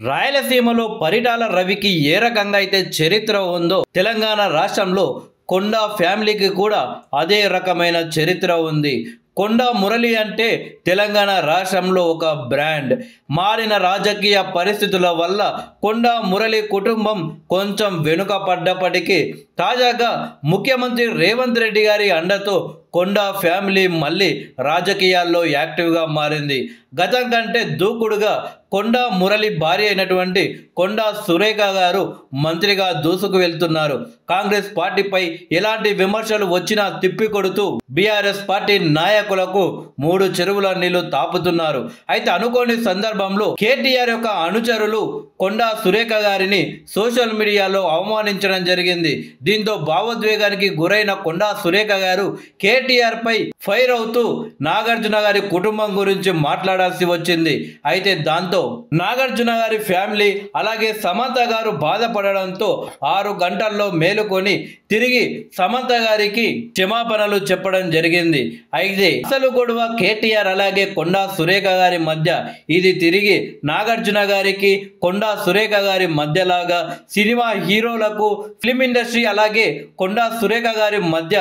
రాయలసీమలో పరిటాల రవికి ఏ రకంగా అయితే చరిత్ర ఉందో తెలంగాణ రాష్ట్రంలో కొండా ఫ్యామిలీకి కూడా అదే రకమైన చరిత్ర ఉంది. కొండా మురళి అంటే తెలంగాణ రాష్ట్రంలో ఒక బ్రాండ్. మారిన రాజకీయ పరిస్థితుల వల్ల కొండా మురళి కుటుంబం కొంచెం వెనుకపడ్డప్పటికీ తాజాగా ముఖ్యమంత్రి రేవంత్ రెడ్డి గారి అండతో కొండా ఫ్యామిలీ మళ్ళీ రాజకీయాల్లో యాక్టివ్గా మారింది. గతం కంటే దూకుడుగా కొండా మురళి భార్య అయినటువంటి కొండా సురేఖ గారు మంత్రిగా దూసుకు వెళ్తున్నారు. కాంగ్రెస్ పార్టీపై ఎలాంటి విమర్శలు వచ్చినా తిప్పికొడుతూ బీఆర్ఎస్ పార్టీ నాయకులకు మూడు చెరువుల నీళ్లు తాపుతున్నారు. అయితే అనుకోని సందర్భంలో కేటీఆర్ యొక్క అనుచరులు కొండా సురేఖ గారిని సోషల్ మీడియాలో అవమానించడం జరిగింది. దీంతో భావోద్వేగానికి గురైన కొండా సురేఖ గారు కేటీఆర్ పై ఫైర్ అవుతూ నాగార్జున గారి కుటుంబం గురించి మాట్లాడాల్సి వచ్చింది. అయితే దాంతో నాగార్జున గారి ఫ్యామిలీ అలాగే సమంత గారు బాధపడడంతో 6 గంటల్లో మేలుకొని తిరిగి సమంత గారికి క్షమాపణలు చెప్పడం జరిగింది. అయితే అసలు గొడవ కేటీఆర్ అలాగే కొండా సురేఖ గారి మధ్య. ఇది తిరిగి నాగార్జున గారికి కొండా సురేఖ గారి మధ్యలాగా సినిమా హీరోలకు ఫిల్మ్ ఇండస్ట్రీ అలాగే కొండా సురేఖ గారి మధ్య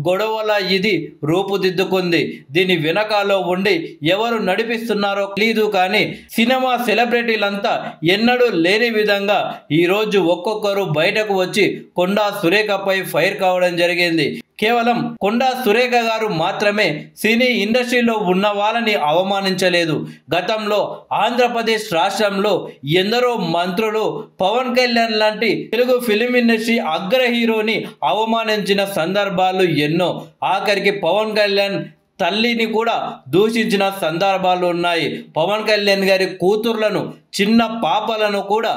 గొడవల ఇది రూపుదిద్దుకుంది. దీని వెనకాలో ఉండి ఎవరు నడిపిస్తున్నారో తెలీదు కానీ సినిమా సెలబ్రిటీలంతా ఎన్నడూ లేని విధంగా ఈరోజు ఒక్కొక్కరు బయటకు వచ్చి కొండా సురేఖపై ఫైర్ కావడం జరిగింది. కేవలం కొండా సురేఖ గారు మాత్రమే సినీ ఇండస్ట్రీలో ఉన్న వాళ్ళని అవమానించలేదు. గతంలో ఆంధ్రప్రదేశ్ రాష్ట్రంలో ఎందరో మంత్రులు పవన్ కళ్యాణ్ లాంటి తెలుగు ఫిలిం ఇండస్ట్రీ అగ్ర హీరోని అవమానించిన సందర్భాలు ఎన్నో. ఆఖరికి పవన్ కళ్యాణ్ తల్లిని కూడా దూషించిన సందర్భాలు ఉన్నాయి. పవన్ కళ్యాణ్ గారి కూతుర్లను చిన్న పాపలను కూడా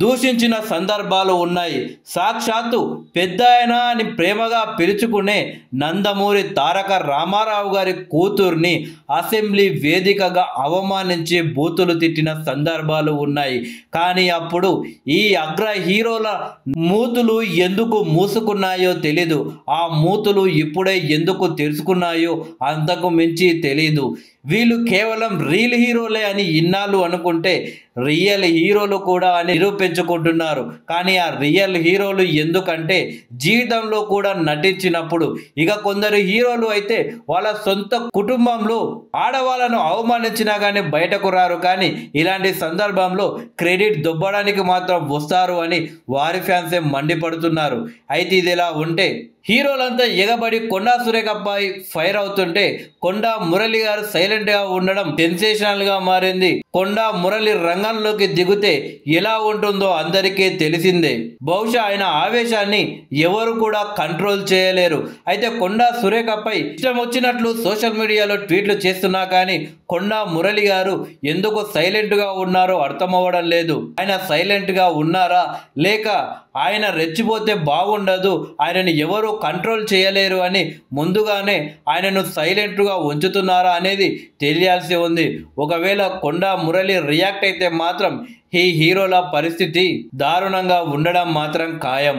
దూషించిన సందర్భాలు ఉన్నాయి. సాక్షాత్తు పెద్దాయన అని ప్రేమగా పిలుచుకునే నందమూరి తారక రామారావు గారి కూతుర్ని అసెంబ్లీ వేదికగా అవమానించి బూతులు తిట్టిన సందర్భాలు ఉన్నాయి. కానీ అప్పుడు ఈ అగ్ర హీరోల మూతులు ఎందుకు మూసుకున్నాయో తెలీదు. ఆ మూతులు ఇప్పుడే ఎందుకు తెరుచుకున్నాయో అంతకు మించి తెలీదు. వీళ్ళు కేవలం రియల్ హీరోలే అని ఇన్నాళ్ళు అనుకుంటే రియల్ హీరోలు కూడా అని నిరూపించుకుంటున్నారు. కానీ ఆ రియల్ హీరోలు ఎందుకంటే జీవితంలో కూడా నటించినప్పుడు. ఇక కొందరు హీరోలు అయితే వాళ్ళ సొంత కుటుంబంలో ఆడవాళ్ళను అవమానించినా కానీ బయటకు రారు. కానీ ఇలాంటి సందర్భంలో క్రెడిట్ దొబ్బడానికి మాత్రం వస్తారు అని వారి ఫ్యాన్సే మండిపడుతున్నారు. అయితే ఇది ఇలా ఉంటే హీరోలంతా ఎగబడి కొండా సురేఖపై ఫైర్ అవుతుంటే కొండా మురళి గారు సైలెంట్ గా ఉండడం సెన్సేషనల్ గా మారింది. కొండా మురళి రంగంలోకి దిగితే ఎలా ఉంటుందో అందరికీ తెలిసిందే. బహుశా ఆయన ఆవేశాన్ని ఎవరు కూడా కంట్రోల్ చేయలేరు. అయితే కొండా సురేఖపై ఇష్టం వచ్చినట్లు సోషల్ మీడియాలో ట్వీట్లు చేస్తున్నా కానీ కొండా మురళి గారు ఎందుకు సైలెంట్ గా ఉన్నారో అర్థమవ్వడం లేదు. ఆయన సైలెంట్ గా ఉన్నారా లేక ఆయన రెచ్చిపోతే బాగుండదు, ఆయనను ఎవరు కంట్రోల్ చేయలేరు అని ముందుగానే ఆయనను సైలెంట్గా ఉంచుతున్నారా అనేది తెలియాల్సి ఉంది. ఒకవేళ కొండా మురళి రియాక్ట్ అయితే మాత్రం ఈ హీరోల పరిస్థితి దారుణంగా ఉండడం మాత్రం ఖాయం.